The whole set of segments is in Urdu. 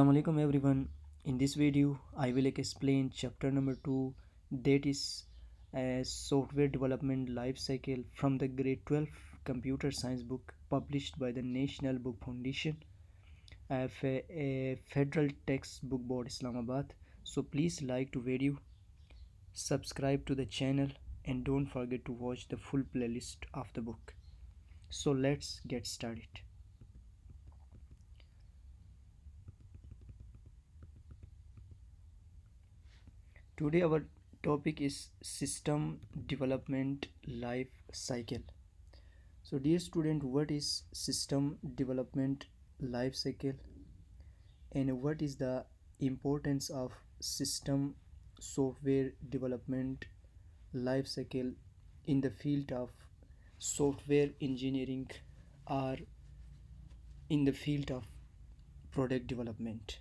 Assalamu alaikum everyone. In this video I will explain chapter number 2, that is software development life cycle from the grade 12 computer science book published by the National Book Foundation, a Federal Textbook Board Islamabad. So please like to video, subscribe to the channel and don't forget to watch the full playlist of the book. So let's get started. Today our topic is system development life cycle. So dear student, what is system development life cycle and what is the importance of system software development life cycle in the field of software engineering or in the field of product development.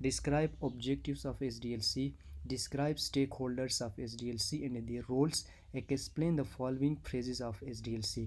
describe objectives of SDLC, describe stakeholders of SDLC and their roles, explain the following phrases of SDLC.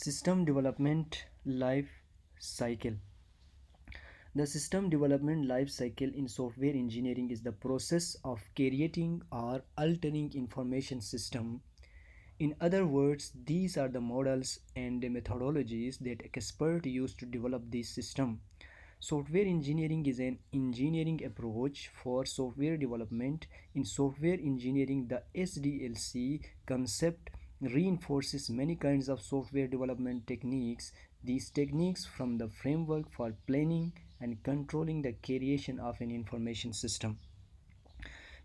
system development life cycle. The system development life cycle in software engineering is the process of creating or altering information system. In other words, these are the models and the methodologies that experts use to develop this system. Software engineering is an engineering approach for software development. In software engineering, the SDLC concept reinforces many kinds of software development techniques. These techniques form the framework for planning and controlling the creation of an information system.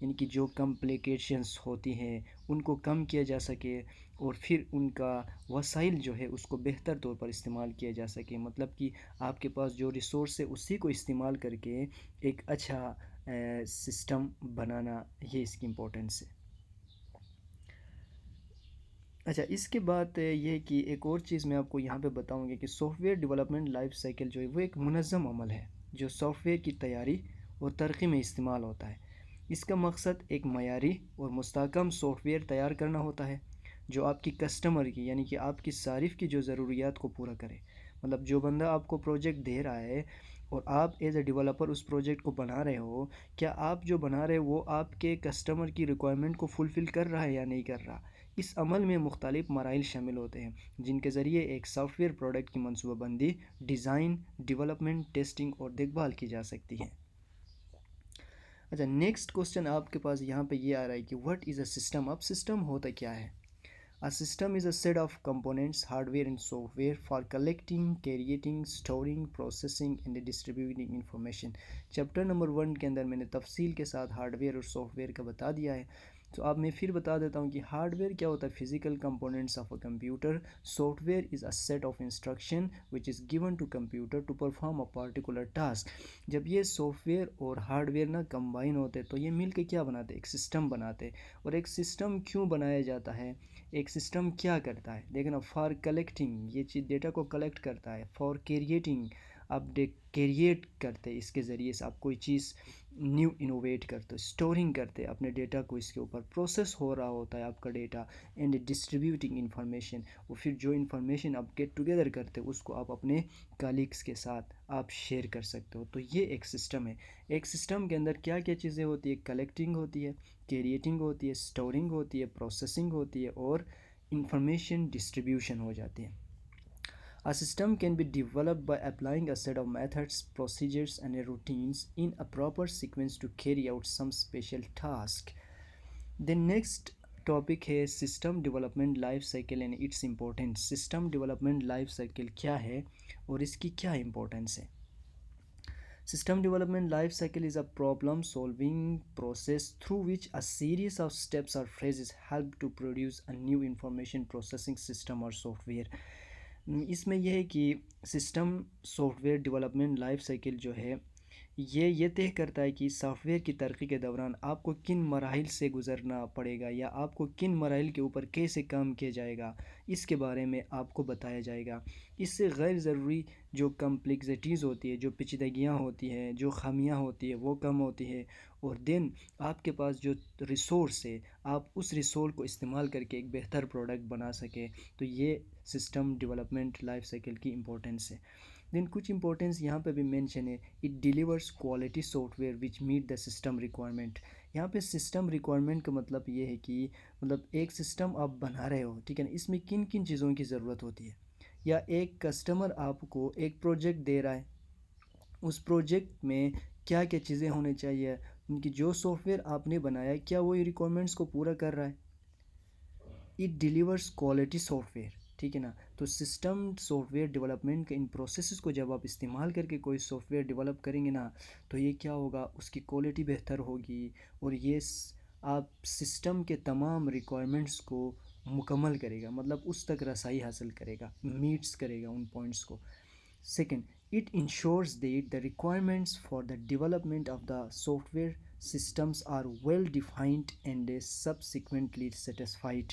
یعنی کہ جو کمپلیکیشنس ہوتی ہیں ان کو کم کیا جا سکے، اور پھر ان کا وسائل جو ہے اس کو بہتر طور پر استعمال کیا جا سکے، مطلب کہ آپ کے پاس جو ریسورس ہے اسی کو استعمال کر کے ایک اچھا سسٹم بنانا، یہ اس کی امپورٹنس ہے۔ اچھا، اس کے بعد یہ کہ ایک اور چیز میں آپ کو یہاں پہ بتاؤں گا کہ soft where development life cycle جو ہے وہ ایک منظم عمل ہے جو سافٹ ویئر کی تیاری اور ترقی میں استعمال ہوتا ہے۔ اس کا مقصد ایک معیاری اور مستحکم سافٹ ویئر تیار کرنا ہوتا ہے جو آپ کی کسٹمر کی، یعنی کہ آپ کی صارف کی جو ضروریات کو پورا کرے۔ مطلب جو بندہ آپ کو پروجیکٹ دے رہا ہے اور آپ ایز اے ڈیولپر اس پروجیکٹ کو بنا رہے ہو، کیا آپ جو بنا رہے ہو وہ آپ کے کسٹمر کی ریکوائرمنٹ کو فلفل کر رہا ہے یا نہیں کر رہا؟ اس عمل میں مختلف مراحل شامل ہوتے ہیں جن کے ذریعے ایک سافٹ ویئر پروڈکٹ کی منصوبہ بندی، ڈیزائن، ڈیولپمنٹ، ٹیسٹنگ اور دیکھ بھال کی جا سکتی ہے۔ اچھا، نیکسٹ کوسچن آپ کے پاس یہاں پہ یہ آ رہا ہے کہ واٹ از اے سسٹم؟ اب سسٹم ہوتا کیا ہے؟ A system is a set of components, hardware and software for collecting, creating, storing, processing and distributing information۔ Chapter number 1 کے اندر میں نے تفصیل کے ساتھ ہارڈ ویئر اور سافٹ ویئر کا بتا دیا ہے، تو اب میں پھر بتا دیتا ہوں کہ ہارڈ ویئر کیا ہوتا ہے؟ Physical components of a computer. Software is a set of instruction which is given to computer to perform a particular task. جب یہ سافٹ ویئر اور ہارڈ ویئر نہ کمبائن ہوتے تو یہ مل کے کیا بناتے؟ ایک سسٹم بناتے۔ اور ایک سسٹم کیوں بنایا جاتا ہے؟ ایک سسٹم کیا کرتا ہے؟ دیکھیں نا، فار کلیکٹنگ، یہ چیز ڈیٹا کو کلیکٹ کرتا ہے۔ فار کریٹنگ، آپ کریٹ کرتے، اس کے ذریعے سے آپ کوئی چیز نیو انوویٹ کرتے۔ اسٹورنگ کرتے، اپنے ڈیٹا کو اس کے اوپر پروسیس ہو رہا ہوتا ہے آپ کا ڈیٹا۔ اینڈ ڈسٹریبیوٹنگ انفارمیشن، اور پھر جو انفارمیشن آپ گیٹ ٹوگیدر کرتے اس کو آپ اپنے کالیگس کے ساتھ آپ شیئر کر سکتے ہو، تو یہ ایک سسٹم ہے۔ ایک سسٹم کے اندر کیا کیا چیزیں ہوتی ہے؟ کلیکٹنگ ہوتی ہے، کریٹنگ ہوتی ہے، اسٹورنگ ہوتی ہے، پروسیسنگ ہوتی ہے، اور انفارمیشن ڈسٹریبیوشن ہو جاتی ہے۔ A system can be developed by applying a set of methods, procedures, and routines in a proper sequence to carry out some special task۔ The next topic ہے system development life cycle and its importance. System development life cycle کیا ہے اور اس کی کیا امپورٹنس ہے؟ System development life cycle is a problem solving process through which a series of steps or phases help to produce a new information processing system or software۔ اس میں یہ ہے کہ system soft where development life cycle جو ہے یہ طے کرتا ہے کہ سافٹ ویئر کی ترقی کے دوران آپ کو کن مراحل سے گزرنا پڑے گا یا آپ کو کن مراحل کے اوپر کیسے کام کیا جائے گا، اس کے بارے میں آپ کو بتایا جائے گا۔ اس سے غیر ضروری جو کمپلیکسٹیز ہوتی ہے، جو پیچیدگیاں ہوتی ہیں، جو خامیاں ہوتی ہیں وہ کم ہوتی ہے، اور دین آپ کے پاس جو ریسورس ہے آپ اس ریسورس کو استعمال کر کے ایک بہتر پروڈکٹ بنا سکے، تو یہ سسٹم ڈیولپمنٹ لائف سائیکل کی امپورٹنس ہے۔ دین کچھ امپورٹنس یہاں پہ بھی مینشن ہے، it delivers quality software which meet the system requirement. یہاں پہ سسٹم ریکوائرمنٹ کا مطلب یہ ہے کہ مطلب ایک سسٹم آپ بنا رہے ہو، ٹھیک ہے نا، اس میں کن کن چیزوں کی ضرورت ہوتی ہے، یا ایک کسٹمر آپ کو ایک پروجیکٹ دے رہا ہے، اس پروجیکٹ میں کیا کیا چیزیں ہونے چاہیے، ان کی جو سافٹ ویئر آپ نے بنایا ہے کیا وہ ریکوائرمنٹس کو پورا کر رہا ہے۔ It delivers quality soft where, ٹھیک ہے نا، تو سسٹم سافٹ ویئر ڈیولپمنٹ کے ان پروسیسز کو جب آپ استعمال کر کے کوئی سافٹ ویئر ڈیولپ کریں گے نا، تو یہ کیا ہوگا، اس کی کوالٹی بہتر ہوگی، اور یہ آپ سسٹم کے تمام ریکوائرمنٹس کو مکمل کرے گا، مطلب اس تک رسائی حاصل کرے گا، میٹس کرے گا ان پوائنٹس کو۔ Second, it ensures that the requirements for the development of the software systems are well defined and subsequently satisfied.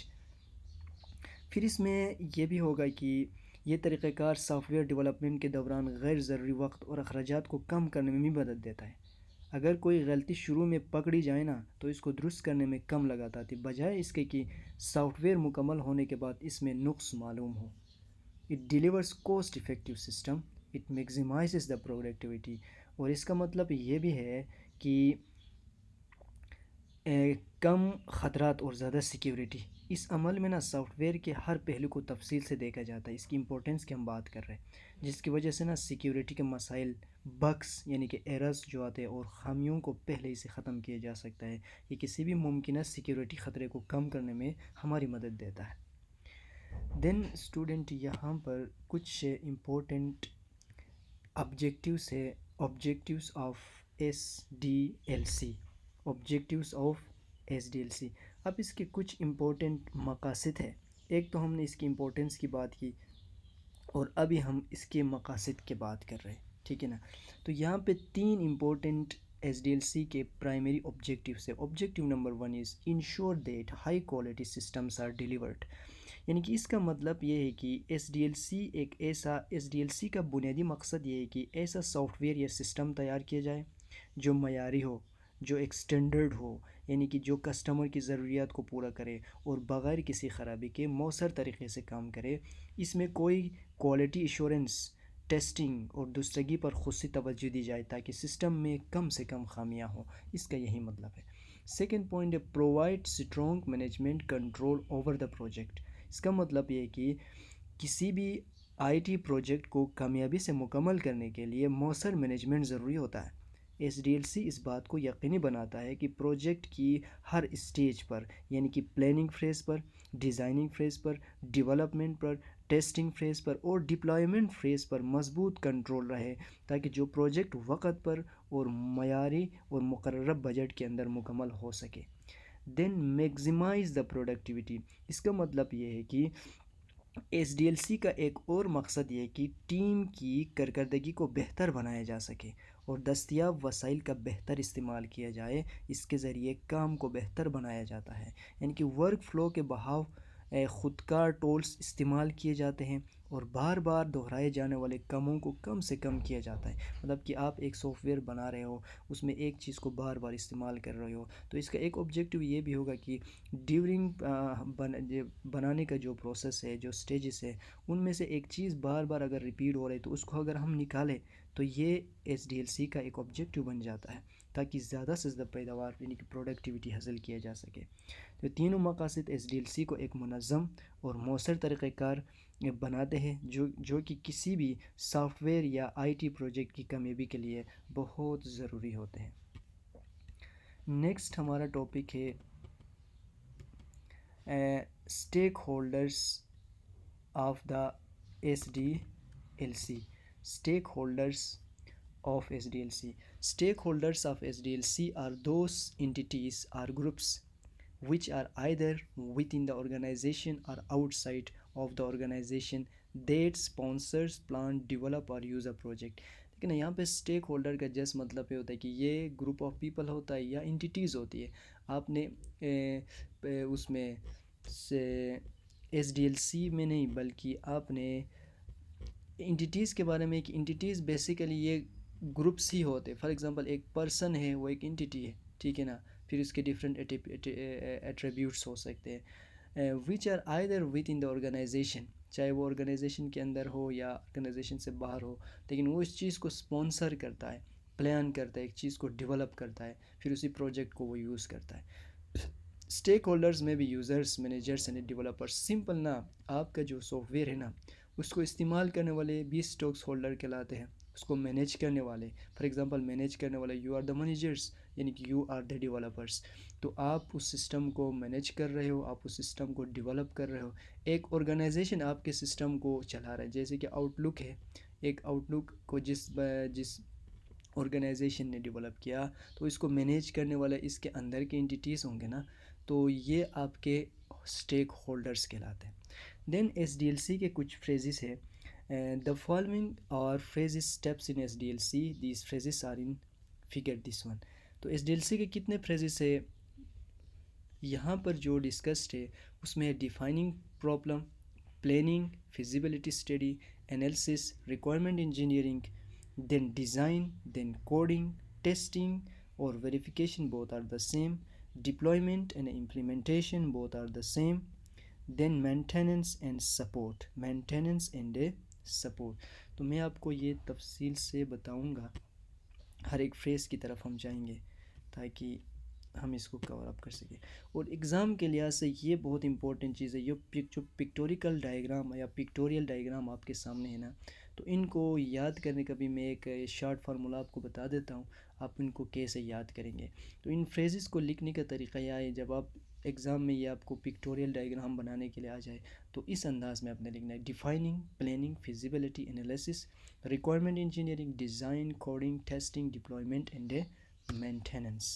پھر اس میں یہ بھی ہوگا کہ یہ طریقہ کار سافٹ ویئر ڈیولپمنٹ کے دوران غیر ضروری وقت اور اخراجات کو کم کرنے میں بھی مدد دیتا ہے۔ اگر کوئی غلطی شروع میں پکڑی جائے نا تو اس کو درست کرنے میں کم لگاتا تھی، بجائے اس کے کہ سافٹ ویئر مکمل ہونے کے بعد اس میں نقص معلوم ہو۔ It delivers cost effective system, it maximises the productivity. اور اس کا مطلب یہ بھی ہے کہ کم خطرات اور زیادہ سیکیورٹی۔ اس عمل میں نا سافٹ ویئر کے ہر پہلو کو تفصیل سے دیکھا جاتا ہے، اس کی امپورٹنس کی ہم بات کر رہے ہیں، جس کی وجہ سے نا سیکیورٹی کے مسائل، بگس یعنی کہ ایررز جو آتے ہیں اور خامیوں کو پہلے ہی سے ختم کیا جا سکتا ہے۔ یہ کسی بھی ممکنہ سیکیورٹی خطرے کو کم کرنے میں ہماری مدد دیتا ہے۔ دین اسٹوڈنٹ، یہاں پر کچھ important objectives of S D L C. Objectives of S D L C. اب اس کے کچھ امپورٹنٹ مقاصد ہے. ایک تو ہم نے اس کی امپورٹنس کی بات کی اور ابھی ہم اس کے مقاصد کی بات کر رہے ہیں, ٹھیک ہے نا. تو یہاں پہ 3 important S D L C کے پرائمری آبجیکٹیوز ہے. Objective number 1 is ensure that high quality systems are delivered. یعنی کہ اس کا مطلب یہ ہے کہ S D L C S D L C کا بنیادی مقصد یہ ہے کہ ایسا سافٹ ویئر یا سسٹم تیار کیا جائے جو معیاری ہو, جو ایک اسٹینڈرڈ ہو, یعنی کہ جو کسٹمر کی ضروریات کو پورا کرے اور بغیر کسی خرابی کے مؤثر طریقے سے کام کرے. اس میں کوئی کوالٹی ایشورنس, ٹیسٹنگ اور درستگی پر خصوصی توجہ دی جائے تاکہ سسٹم میں کم سے کم خامیاں ہوں. اس کا یہی مطلب ہے. سیکنڈ پوائنٹ ہے provide strong management control over the project. اس کا مطلب یہ ہے کہ کسی بھی آئی ٹی پروجیکٹ کو کامیابی سے مکمل کرنے کے لیے مؤثر مینجمنٹ ضروری ہوتا ہے. ایس ڈی ایل سی اس بات کو یقینی بناتا ہے کہ پروجیکٹ کی ہر اسٹیج پر, یعنی کہ پلاننگ فیز پر, ڈیزائننگ فیز پر, ڈیولپمنٹ پر, ٹیسٹنگ فیز پر اور ڈپلائمنٹ فیز پر مضبوط کنٹرول رہے تاکہ جو پروجیکٹ وقت پر اور معیاری اور مقررہ بجٹ کے اندر مکمل ہو سکے. دین میگزیمائز دا پروڈکٹیوٹی. اس کا مطلب یہ ہے کہ ایس ڈی ایل سی کا ایک اور مقصد یہ ہے کہ ٹیم کی کارکردگی کو بہتر بنایا جا سکے اور دستیاب وسائل کا بہتر استعمال کیا جائے. اس کے ذریعے کام کو بہتر بنایا جاتا ہے, یعنی کہ ورک فلو کے بہاؤ خودکار ٹولز استعمال کیے جاتے ہیں اور بار بار دہرائے جانے والے کاموں کو کم سے کم کیا جاتا ہے. مطلب کہ آپ ایک سافٹ ویئر بنا رہے ہو, اس میں ایک چیز کو بار بار استعمال کر رہے ہو, تو اس کا ایک آبجیکٹیو یہ بھی ہوگا کہ ڈیورنگ بنانے کا جو پروسیس ہے, جو سٹیجز ہے, ان میں سے ایک چیز بار بار اگر ریپیٹ ہو رہی تو اس کو اگر ہم نکالیں تو یہ ایس ڈی ایل سی کا ایک آبجیکٹیو بن جاتا ہے تاکہ زیادہ سے زیادہ پیداوار یعنی کہ پروڈکٹیوٹی حاصل کیا جا سکے. تو تینوں مقاصد ایس ڈی ایل سی کو ایک منظم اور مؤثر طریقہ کار بناتے ہیں جو کہ کسی بھی سافٹ ویئر یا آئی ٹی پروجیکٹ کی کامیابی کے لیے بہت ضروری ہوتے ہیں. نیکسٹ ہمارا ٹاپک ہے stakeholders of the S D L C. Stakeholders of SDLC. Stakeholders of SDLC are those entities or groups which are either within the organization or outside of the organization that sponsors, plan, develop or use a project. لیکن یہاں پہ اسٹیک ہولڈر کا جس مطلب یہ ہوتا ہے کہ یہ گروپ آف پیپل ہوتا ہے یا انٹیٹیز ہوتی ہے. آپ نے اس میں ایس ڈی ایل سی میں نہیں بلکہ آپ نے انٹیٹیز کے بارے میں, ایک انٹیٹیز بیسیکلی یہ گروپس ہی ہوتے. فار ایگزامپل ایک پرسن ہے, وہ ایک انٹیٹی ہے, ٹھیک ہے نا. پھر اس کے ڈفرینٹ ایٹریبیوٹس ہو سکتے ہیں which are either within the organization, چاہے وہ آرگنائزیشن کے اندر ہو یا آرگنائزیشن سے باہر ہو, لیکن وہ اس چیز کو اسپانسر کرتا ہے, پلان کرتا ہے, ایک چیز کو ڈیولپ کرتا ہے, پھر اسی پروجیکٹ کو وہ یوز کرتا ہے. اسٹیک ہولڈرز میں بھی users, managers and developers. Simple نا, آپ کا جو سافٹ ویئر ہے نا, اس کو استعمال کرنے والے بھی اسٹیک ہولڈر کہلاتے ہیں. اس کو مینیج کرنے والے, فار ایگزامپل مینیج کرنے والے یو آر دا مینیجرس, یعنی کہ یو آر دا ڈیولپرس. تو آپ اس سسٹم کو مینیج کر رہے ہو, آپ اس سسٹم کو ڈیولپ کر رہے ہو. ایک آرگنائزیشن آپ کے سسٹم کو چلا رہا ہے, جیسے کہ آؤٹ لک ہے. ایک آؤٹ لک کو جس آرگنائزیشن نے ڈیولپ کیا, تو اس کو مینیج کرنے والا اس کے اندر کے انٹیٹیز ہوں گے نا, تو یہ آپ کے اسٹیک ہولڈرس کہلاتے ہیں. دین ایس ڈی ایل سی کے کچھ فریزز ہے. The following are phrases steps in SDLC. These phrases are in figure this one. تو ایس ڈی ایل سی کے کتنے فریزز ہے یہاں پر جو ڈسکسڈ ہے, اس میں defining problem, planning, feasibility study, analysis, requirement engineering, then design, then coding, testing اور verification both are the same, deployment and implementation both are the same, then maintenance and support, maintenance and support. تو میں آپ کو یہ تفصیل سے بتاؤں گا, ہر ایک فریز کی طرف ہم جائیں گے تاکہ ہم اس کو کور اپ کر سکیں. اور ایگزام کے لحاظ سے یہ بہت امپورٹنٹ چیز ہے. یہ جو پکٹوریکل ڈائیگرام یا پکٹوریل ڈائیگرام آپ کے سامنے ہے نا, تو ان کو یاد کرنے کا بھی میں ایک شارٹ فارمولہ آپ کو بتا دیتا ہوں, آپ ان کو کیسے یاد کریں گے. تو ان فریزز کو لکھنے کا طریقہ یہ ہے, جب آپ ایگزام میں یہ آپ کو پکٹوریل ڈائیگرام بنانے کے لیے آ جائے تو اس انداز میں آپ نے لکھنا ہے: defining, planning, feasibility analysis, requirement engineering, design, coding, testing, deployment and maintenance.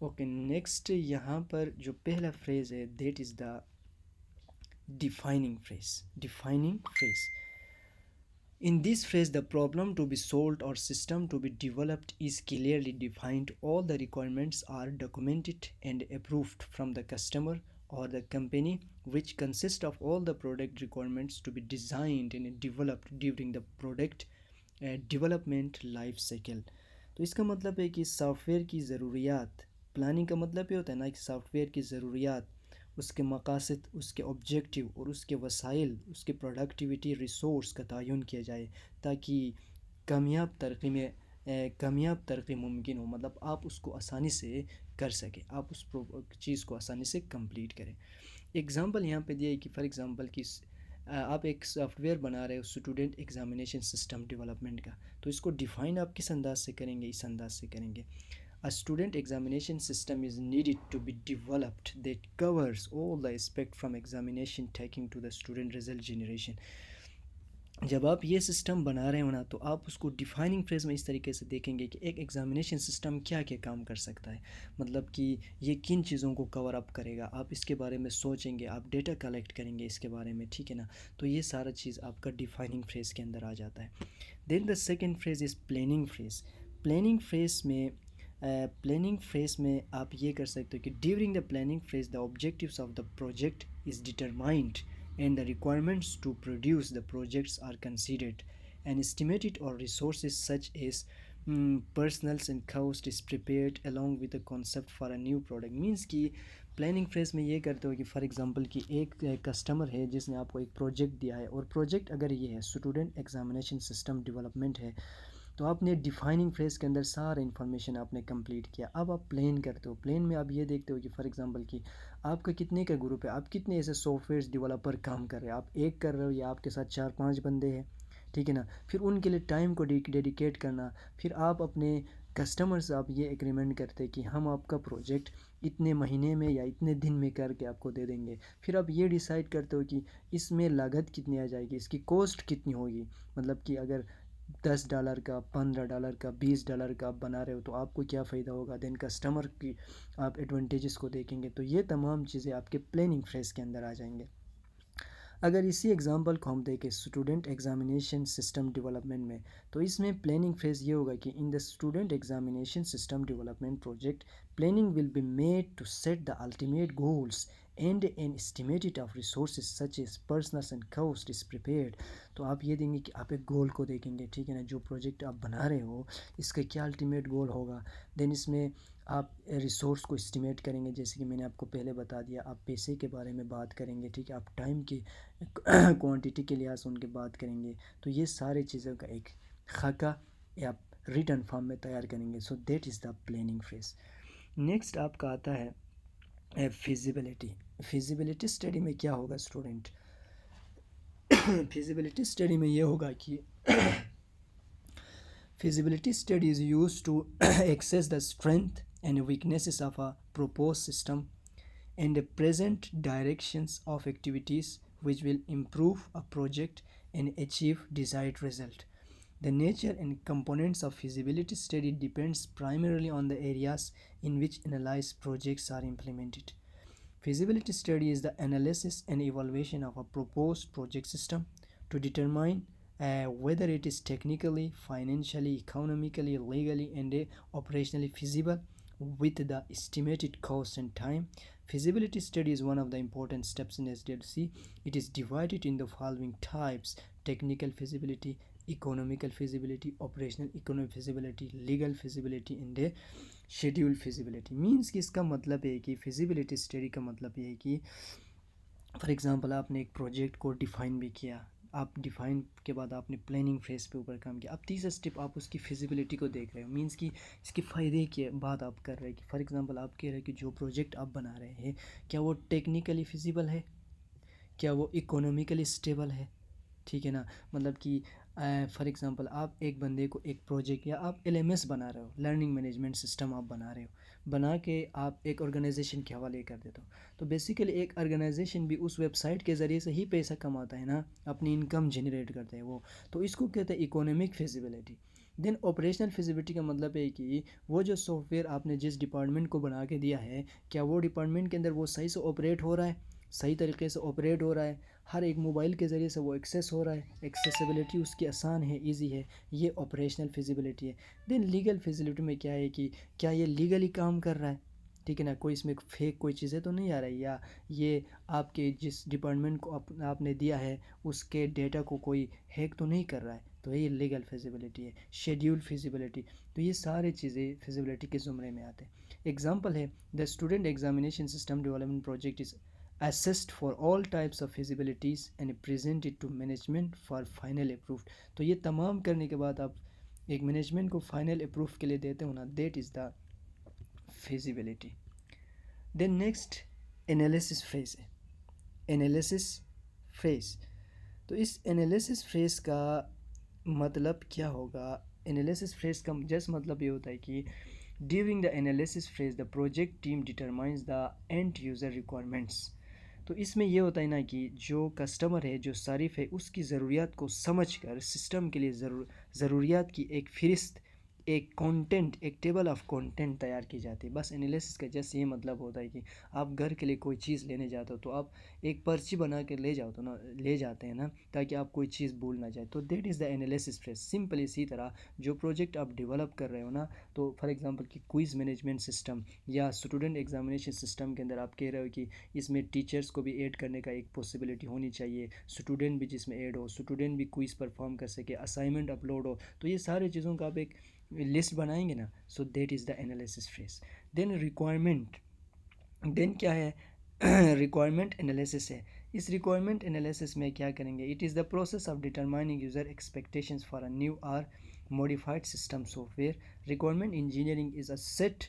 Okay next یہاں پر جو پہلا فریز ہے that is the defining phrase. In this phrase, the problem to be solved or system to be developed is clearly defined. All the requirements are documented and approved from the customer or the company, which consist of all the product requirements to be designed and developed during the product development life cycle. تو اس کا مطلب ہے کہ سافٹ ویئر کی ضروریات، پلاننگ کا مطلب یہ ہوتا ہے نا کہ سافٹ ویئر کی ضروریات، اس کے مقاصد، اس کے آبجیکٹیو اور اس کے وسائل، اس کے پروڈکٹیوٹی ریسورس کا تعین کیا جائے تاکہ کامیاب ترقی ممکن ہو. مطلب آپ اس کو آسانی سے کر سکیں، آپ اس چیز کو آسانی سے کمپلیٹ کریں. ایگزامپل یہاں پہ دیا ہے کہ فار ایگزامپل کہ آپ ایک سافٹ ویئر بنا رہے ہو اسٹوڈنٹ ایگزامینیشن سسٹم ڈیولپمنٹ کا. تو اس کو ڈیفائن آپ کس انداز سے کریں گے؟ اس انداز سے کریں گے A student examination system is needed to be developed that covers all the aspects from examination taking to the student result generation. جب آپ یہ سسٹم بنا رہے ہو نا تو آپ اس کو ڈیفائننگ فریز میں اس طریقے سے دیکھیں گے کہ ایک ایگزامینیشن سسٹم کیا کیا کام کر سکتا ہے، مطلب کہ یہ کن چیزوں کو کور اپ کرے گا. آپ اس کے بارے میں سوچیں گے، آپ ڈیٹا کلیکٹ کریں گے اس کے بارے میں، ٹھیک ہے نا. تو یہ سارا چیز آپ کا ڈیفائننگ فریز کے اندر آ جاتا ہے. Then the second phase is planning phase. Planning phase میں آپ یہ کر سکتے ہو کہ during the planning phase the objectives of the project is determined and the requirements to produce the projects are considered and estimated or resources such as personnel and cost is prepared along with the concept for a new product. means کہ پلاننگ فریز میں یہ کرتے ہو کہ فار ایگزامپل کہ ایک کسٹمر ہے جس نے آپ کو ایک پروجیکٹ دیا ہے، اور پروجیکٹ اگر یہ ہے اسٹوڈنٹ ایگزامینیشن سسٹم ڈیولپمنٹ ہے، تو آپ نے ڈیفائننگ فریز کے اندر سارا انفارمیشن آپ نے کمپلیٹ کیا. اب آپ پلان کرتے ہو، پلان میں آپ یہ دیکھتے ہو کہ فار ایگزامپل کہ آپ کا کتنے کا گروپ ہے، آپ کتنے ایسے سافٹ ویئرس ڈیولپر کام کر رہے ہیں، آپ ایک کر رہے ہو یا آپ کے ساتھ 4-5 بندے ہیں، ٹھیک ہے نا. پھر ان کے لیے ٹائم کو ڈیڈیکیٹ کرنا، پھر آپ اپنے کسٹمر سے آپ یہ ایگریمنٹ کرتے کہ ہم آپ کا پروجیکٹ اتنے مہینے میں یا اتنے دن میں کر کے آپ کو دے دیں گے. پھر آپ یہ ڈیسائیڈ کرتے ہو کہ اس میں لاگت کتنی آ جائے گی، اس کی کوسٹ کتنی ہوگی. مطلب کہ اگر $10 کا، $15 کا، $20 کا آپ بنا رہے ہو تو آپ کو کیا فائدہ ہوگا. دین کسٹمر کی آپ ایڈوانٹیجز کو دیکھیں گے. تو یہ تمام چیزیں آپ کے پلاننگ فریز کے اندر آ جائیں گے. اگر اسی ایگزامپل کو ہم دیکھیں اسٹوڈنٹ ایگزامینیشن سسٹم ڈیولپمنٹ میں، تو اس میں پلاننگ فریز یہ ہوگا کہ in the student examination system development project planning will be made to set the ultimate goals and an estimated of resources such as personals and cost is prepared. تو آپ یہ دیں گے کہ آپ ایک گول کو دیکھیں گے، ٹھیک ہے نا، جو پروجیکٹ آپ بنا رہے ہو اس کا کیا الٹیمیٹ گول ہوگا. دین اس میں آپ ریسورس کو اسٹیمیٹ کریں گے، جیسے کہ میں نے آپ کو پہلے بتا دیا. آپ پیسے کے بارے میں بات کریں گے، ٹھیک ہے، آپ ٹائم کی کوانٹٹی کے لحاظ سے ان کی بات کریں گے. تو یہ سارے چیزوں کا ایک خاکہ یا ریٹن فارم میں تیار کریں گے. So that is the planning phase. Next آپ کا آتا ہے فیزیبلٹی. فیزیبلٹی اسٹڈی میں کیا ہوگا اسٹوڈنٹ؟ فیزیبلٹی اسٹڈی میں یہ ہوگا کہ feasibility study is used to assess the strength and weaknesses of a proposed system and the present directions of activities which will improve a project and achieve desired result. The nature and components of feasibility study depends primarily on the areas in which analyzed projects are implemented. Feasibility study is the analysis and evaluation of a proposed project system to determine whether it is technically, financially, economically, legally, and operationally feasible with the estimated cost and time. Feasibility study is one of the important steps in SDLC. It is divided in the following types: technical feasibility, economical feasibility, operational economic feasibility, legal feasibility, and schedule feasibility. means کہ اس کا مطلب ہے کہ feasibility study کا مطلب یہ ہے کہ فار ایگزامپل آپ نے ایک پروجیکٹ کو ڈیفائن بھی کیا، آپ ڈیفائن کے بعد آپ نے پلاننگ فیز پہ اوپر کام کیا. اب تیسرا اسٹیپ آپ اس کی فیزیبلٹی کو دیکھ رہے ہو. مینس کہ اس کے فائدے کی بات آپ کر رہے ہیں کہ فار ایگزامپل آپ کہہ رہے ہیں کہ جو پروجیکٹ آپ بنا رہے ہیں کیا وہ ٹیکنیکلی فیزیبل ہے، کیا وہ اکونومیکلی اسٹیبل ہے، ٹھیک ہے نا. مطلب کہ فار ایگزامپل آپ ایک بندے کو ایک پروجیکٹ یا آپ LMS بنا رہے ہو، لرننگ مینجمنٹ سسٹم آپ بنا رہے ہو، بنا کے آپ ایک آرگنائزیشن کے حوالے کر دیتے ہو. تو بیسیکلی ایک آرگنائزیشن بھی اس ویب سائٹ کے ذریعے سے ہی پیسہ کماتا ہے نا، اپنی انکم جنریٹ کرتے ہیں وہ. تو اس کو کہتے ہیں اکونامک فیزیبلٹی. دین آپریشنل فیزیبلٹی کا مطلب ہے کہ وہ جو سافٹ ویئر آپ نے جس ڈپارٹمنٹ کو بنا کے دیا ہے کیا وہ ڈپارٹمنٹ کے اندر وہ صحیح سے آپریٹ ہو رہا ہے، صحیح طریقے سے آپریٹ ہو رہا ہے، ہر ایک موبائل کے ذریعے سے وہ ایکسیس ہو رہا ہے، ایکسیسیبلٹی اس کی آسان ہے، ایزی ہے، یہ آپریشنل فیزیبلٹی ہے۔ دین لیگل فیزیبلٹی میں کیا ہے کہ کیا یہ لیگلی کام کر رہا ہے، ٹھیک ہے نا، کوئی اس میں فیک کوئی چیزیں تو نہیں آ رہی، یا یہ آپ کے جس ڈپارٹمنٹ کو آپ نے دیا ہے اس کے ڈیٹا کو کوئی ہیک تو نہیں کر رہا ہے، تو یہ لیگل فیزیبلٹی ہے۔ شیڈیول فیزیبلٹی، تو یہ سارے چیزیں فیزیبلٹی کے زمرے میں آتے ہیں۔ ایگزامپل ہے دا student examination system development project is assessed for all types of feasibilities and presented to management for final approved۔ تو یہ تمام کرنے کے بعد آپ ایک مینجمنٹ کو فائنل اپروف کے لیے دیتے ہو نا، that is the feasibility. Then next analysis phase ہے، انالیسس فیز۔ تو اس انالیسس فیز کا مطلب کیا ہوگا؟ انالیسس فیز کا جس مطلب یہ ہوتا ہے کہ during the analysis phase the project team determines the end user requirements. تو اس میں یہ ہوتا ہے نا کہ جو کسٹمر ہے، جو صارف ہے، اس کی ضروریات کو سمجھ کر سسٹم کے لیے ضروریات کی ایک فہرست، ایک کانٹینٹ، ایک ٹیبل آف کانٹینٹ تیار کی جاتی ہے۔ بس انالیسس کا جیسے یہ مطلب ہوتا ہے کہ آپ گھر کے لیے کوئی چیز لینے جاتے ہو تو آپ ایک پرچی بنا کے لے جاتے ہیں نا، تاکہ آپ کوئی چیز بھول نہ جائے، تو that is the analysis phase. Simple اسی طرح جو پروجیکٹ آپ ڈیولپ کر رہے ہو نا، تو فار ایگزامپل کہ کوئز مینجمنٹ سسٹم یا اسٹوڈنٹ ایگزامینیشن سسٹم کے اندر آپ کہہ رہے ہو کہ اس میں ٹیچرس کو بھی ایڈ کرنے کا ایک پاسبلٹی ہونی چاہیے، اسٹوڈنٹ بھی جس میں ایڈ ہو، اسٹوڈنٹ بھی کوئز پرفارم کر سکے، اسائنمنٹ اپلوڈ ہو، تو یہ سارے چیزوں کا آپ ایک لسٹ بنائیں گے نا، so that is the analysis phase. Then requirement, then کیا ہے؟ ریکوائرمنٹ انالیسس ہے۔ اس ریکوائرمنٹ انالیسس میں کیا کریں گے؟ It is the process of determining user expectations for a new or modified system software۔ Requirement engineering is a set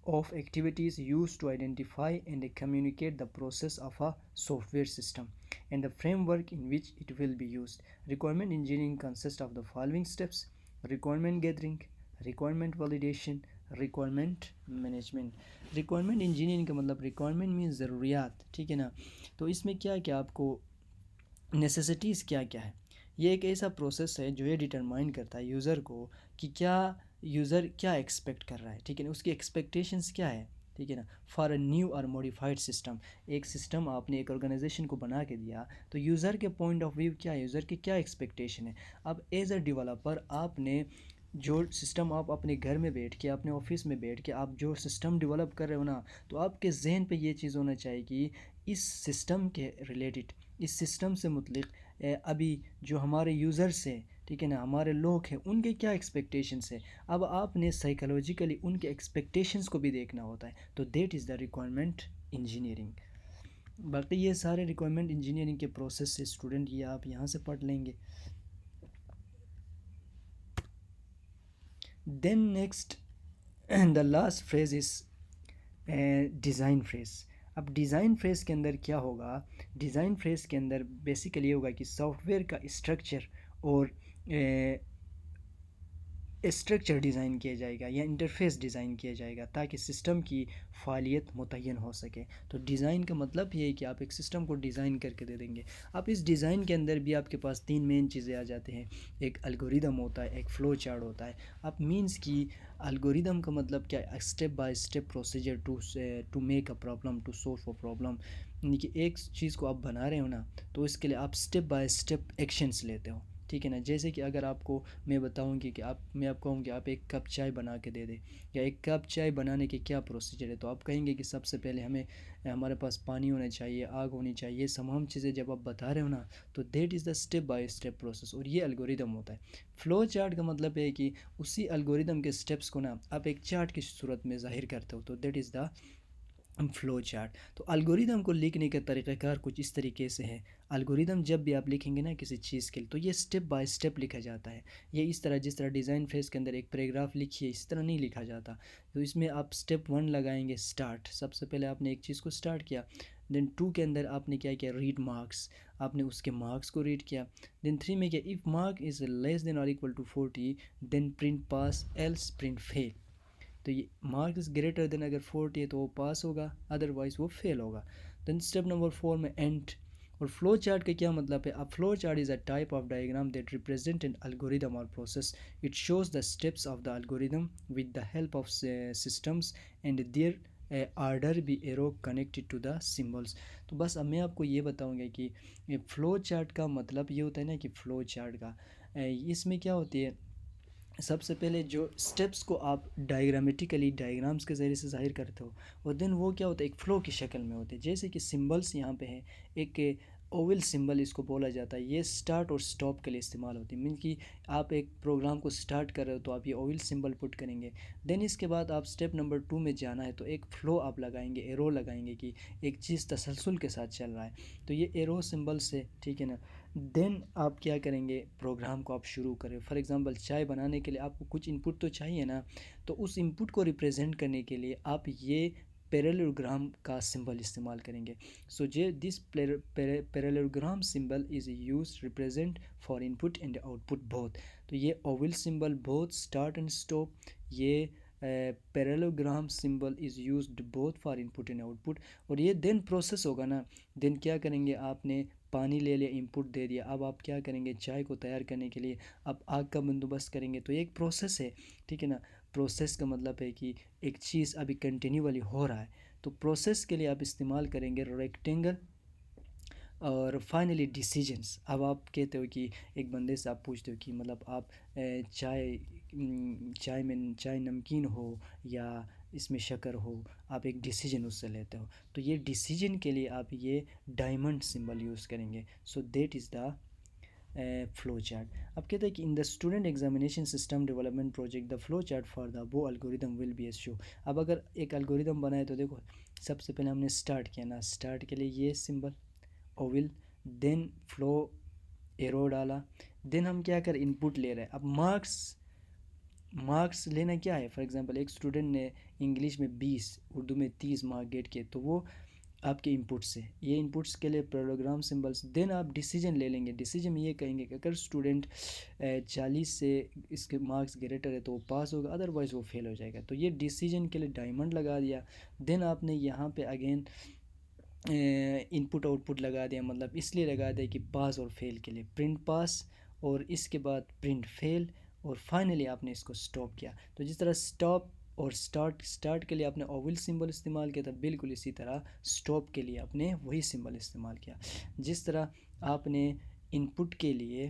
of activities used to identify and communicate the process of a software system and the framework in which it will be used۔ Requirement engineering consists of the following steps: requirement gathering, requirement validation, requirement management۔ Requirement engineering کا مطلب ریکوائرمنٹ مینس ضروریات، ٹھیک ہے نا، تو اس میں کیا کیا آپ کو نیسیسٹیز کیا کیا ہے، یہ ایک ایسا پروسیس ہے جو یہ ڈیٹرمائن کرتا ہے یوزر کو کہ کیا یوزر کیا ایکسپیکٹ کر رہا ہے، ٹھیک ہے نا، اس کی ایکسپیکٹیشنس کیا ہے، ٹھیک ہے نا، فار اے نیو اور موڈیفائڈ سسٹم۔ ایک سسٹم آپ نے ایک آرگنائزیشن کو بنا کے دیا تو یوزر کے پوائنٹ آف ویو کیا ہے، یوزر کی کیا ایکسپیکٹیشن ہے۔ اب ایز اے ڈیولپر آپ نے جو سسٹم آپ اپنے گھر میں بیٹھ کے، اپنے آفس میں بیٹھ کے آپ جو سسٹم ڈیولپ کر رہے ہو نا، تو آپ کے ذہن پہ یہ چیز ہونا چاہیے کہ اس سسٹم کے ریلیٹڈ، اس سسٹم سے متعلق ابھی جو ہمارے یوزرس ہیں، ٹھیک ہے نا، ہمارے لوگ ہیں، ان کے کیا ایکسپیکٹیشنس ہیں۔ اب آپ نے سائیکالوجیکلی ان کے ایکسپیکٹیشنس کو بھی دیکھنا ہوتا ہے، تو that is the requirement engineering. باقی یہ سارے ریکوائرمنٹ انجینئرنگ کے پروسیس سے اسٹوڈنٹ یہ آپ یہاں سے پڑھ لیں گے۔ Then next the last phrase is design phrase. اب ڈیزائن فریز کے اندر کیا ہوگا؟ ڈیزائن فریز کے اندر بیسیکلی یہ ہوگا کہ سافٹ ویئر کا اسٹرکچر اور اسٹرکچر ڈیزائن کیا جائے گا یا انٹرفیس ڈیزائن کیا جائے گا تاکہ سسٹم کی فعالیت متعین ہو سکے۔ تو ڈیزائن کا مطلب یہ ہے کہ آپ ایک سسٹم کو ڈیزائن کر کے دے دیں گے۔ اب اس ڈیزائن کے اندر بھی آپ کے پاس تین مین چیزیں آ جاتے ہیں، ایک الگوریدم ہوتا ہے، ایک فلو چارٹ ہوتا ہے۔ اب مینس کی الگوریدم کا مطلب کیا ہے؟ Step by step procedure to make a problem, to solve a problem, یعنی کہ ایک چیز کو آپ بنا رہے ہو نا، تو اس کے لیے آپ اسٹیپ بائی اسٹیپ ایکشنس لیتے ہو، ٹھیک ہے نا۔ جیسے کہ اگر آپ کو میں بتاؤں کہ میں آپ کہوں کہ آپ ایک کپ چائے بنا کے دے دیں، یا ایک کپ چائے بنانے کے کیا پروسیجر ہے، تو آپ کہیں گے کہ سب سے پہلے ہمارے پاس پانی ہونا چاہیے، آگ ہونی چاہیے، یہ تمام چیزیں جب آپ بتا رہے ہو نا، تو that is the step by step process, اور یہ الگوریدم ہوتا ہے۔ فلو چارٹ کا مطلب ہے کہ اسی الگوریدم کے اسٹیپس کو نا آپ ایک چارٹ کی صورت میں ظاہر کرتے ہو، تو that is the flow chart. تو الگوریدم کو لکھنے کا طریقہ کار کچھ اس طریقے سے ہے۔ الگوریدم جب بھی آپ لکھیں گے نا کسی چیز کے لیے، تو یہ اسٹیپ بائی اسٹیپ لکھا جاتا ہے، یہ اس طرح جس طرح ڈیزائن فیز کے اندر ایک پیراگراف لکھیے اس طرح نہیں لکھا جاتا۔ تو اس میں آپ اسٹیپ 1 لگائیں گے، اسٹارٹ، سب سے پہلے آپ نے ایک چیز کو اسٹارٹ کیا۔ دین 2 کے اندر آپ نے کیا کیا؟ ریڈ مارکس، آپ نے اس کے مارکس کو ریڈ کیا۔ دین 3 میں کیا؟ If mark is less than or equal to 40 then print pass else print fail. تو یہ مارک از گریٹر دین، اگر 40 ہے تو وہ پاس ہوگا، ادر وائز وہ فیل ہوگا۔ دین اسٹیپ نمبر 4 میں اینڈ اور فلو چارٹ کا کیا مطلب ہے؟ Flow chart is a type of diagram that represent an algorithm or process. It shows the steps of the algorithm with the help of systems and their order by arrow connected to the symbols. تو بس اب میں آپ کو یہ بتاؤں گا کہ فلو چارٹ کا مطلب یہ ہوتا ہے نا کہ فلو چارٹ کا اس میں کیا ہوتی ہے، سب سے پہلے جو اسٹیپس کو آپ ڈائیگرامیٹیکلی ڈائیگرامس کے ذریعے سے ظاہر کرتے ہو، اور دین وہ کیا ہوتا ہے ایک فلو کی شکل میں ہوتے ہیں. جیسے کہ سمبلس یہاں پہ ہے، ایک اوول سمبل اس کو بولا جاتا ہے، یہ سٹارٹ اور سٹاپ کے لیے استعمال ہوتی ہے. مین کہ آپ ایک پروگرام کو سٹارٹ کر رہے ہو تو آپ یہ اوول سمبل پٹ کریں گے. دین اس کے بعد آپ اسٹیپ نمبر 2 میں جانا ہے تو ایک فلو آپ لگائیں گے، ایرو لگائیں گے کہ ایک چیز تسلسل کے ساتھ چل رہا ہے، تو یہ ایرو سمبل سے، ٹھیک ہے نا. دین آپ کیا کریں گے، پروگرام کو آپ شروع کریں. فار ایگزامپل چائے بنانے کے لیے آپ کو کچھ ان پٹ تو چاہیے نا، تو اس ان پٹ کو ریپرزینٹ کرنے کے لیے آپ یہ پیرالوگرام کا سمبل استعمال کریں گے. So this parallelogram symbol is use represent for input and output both. تو یہ oval symbol both start and stop, یہ parallelogram symbol is used both for input and output. اور یہ دین پروسیس ہوگا نا، دین کیا کریں گے، آپ نے پانی لے لیا، ان پٹ دے دیا، اب آپ کیا کریں گے، چائے کو تیار کرنے کے لیے آپ آگ کا بندوبست کریں گے. تو یہ ایک پروسیس ہے، ٹھیک ہے نا. پروسیس کا مطلب ہے کہ ایک چیز ابھی کنٹینیولی ہو رہا ہے، تو پروسیس کے لیے آپ استعمال کریں گے ریکٹینگل. اور فائنلی ڈیسیجنس. اب آپ کہتے ہو کہ ایک بندے سے آپ پوچھتے ہو کہ مطلب آپ چائے نمکین ہو یا اس میں شکر ہو، آپ ایک ڈیسیجن اس سے لیتے ہو. تو یہ ڈیسیجن کے لیے آپ یہ ڈائمنڈ سمبل یوز کریں گے. So that is the flow chart. اب کہتے ہیں کہ in the student examination system development project the flow chart for the وہ algorithm will be as show. اب اگر ایک الگوریدم بنائے تو دیکھو سب سے پہلے ہم نے اسٹارٹ کیا نا، اسٹارٹ کے لیے یہ سمبل اوول، دین فلو ایرو ڈالا، دین ہم کیا کر ان پٹ لے رہے ہیں. اب مارکس لینا کیا ہے، فار ایگزامپل ایک اسٹوڈنٹ نے انگلش میں 20، اردو میں 30 مارک گیٹ کیے، تو وہ آپ کے انپٹس ہے. یہ انپٹس کے لیے پروگرام سمبلس. دین آپ ڈیسیجن لے لیں گے. ڈیسیجن میں یہ کہیں گے کہ اگر اسٹوڈنٹ 40 سے اس کے مارکس گریٹر ہے تو وہ پاس ہوگا، ادروائز وہ فیل ہو جائے گا. تو یہ ڈیسیجن کے لیے ڈائمنڈ لگا دیا. دین آپ نے یہاں پہ again in put out put لگا دیا، مطلب اس لیے لگا دیا کہ پاس اور فیل کے لیے پرنٹ پاس، اور اس کے بعد پرنٹ فیل، اور فائنلی آپ نے اس کو سٹاپ کیا. تو جس طرح سٹاپ اور سٹارٹ کے لیے آپ نے اوول سمبل استعمال کیا تھا، بالکل اسی طرح سٹاپ کے لیے آپ نے وہی سمبل استعمال کیا. جس طرح آپ نے ان پٹ کے لیے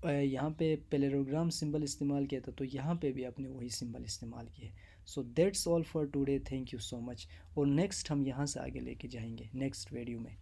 یہاں پہ پیرالوگرام سمبل استعمال کیا تھا، تو یہاں پہ بھی آپ نے وہی سمبل استعمال کیے. So that's all for today. Thank you so much. اور نیکسٹ ہم یہاں سے آگے لے کے جائیں گے نیکسٹ ویڈیو میں.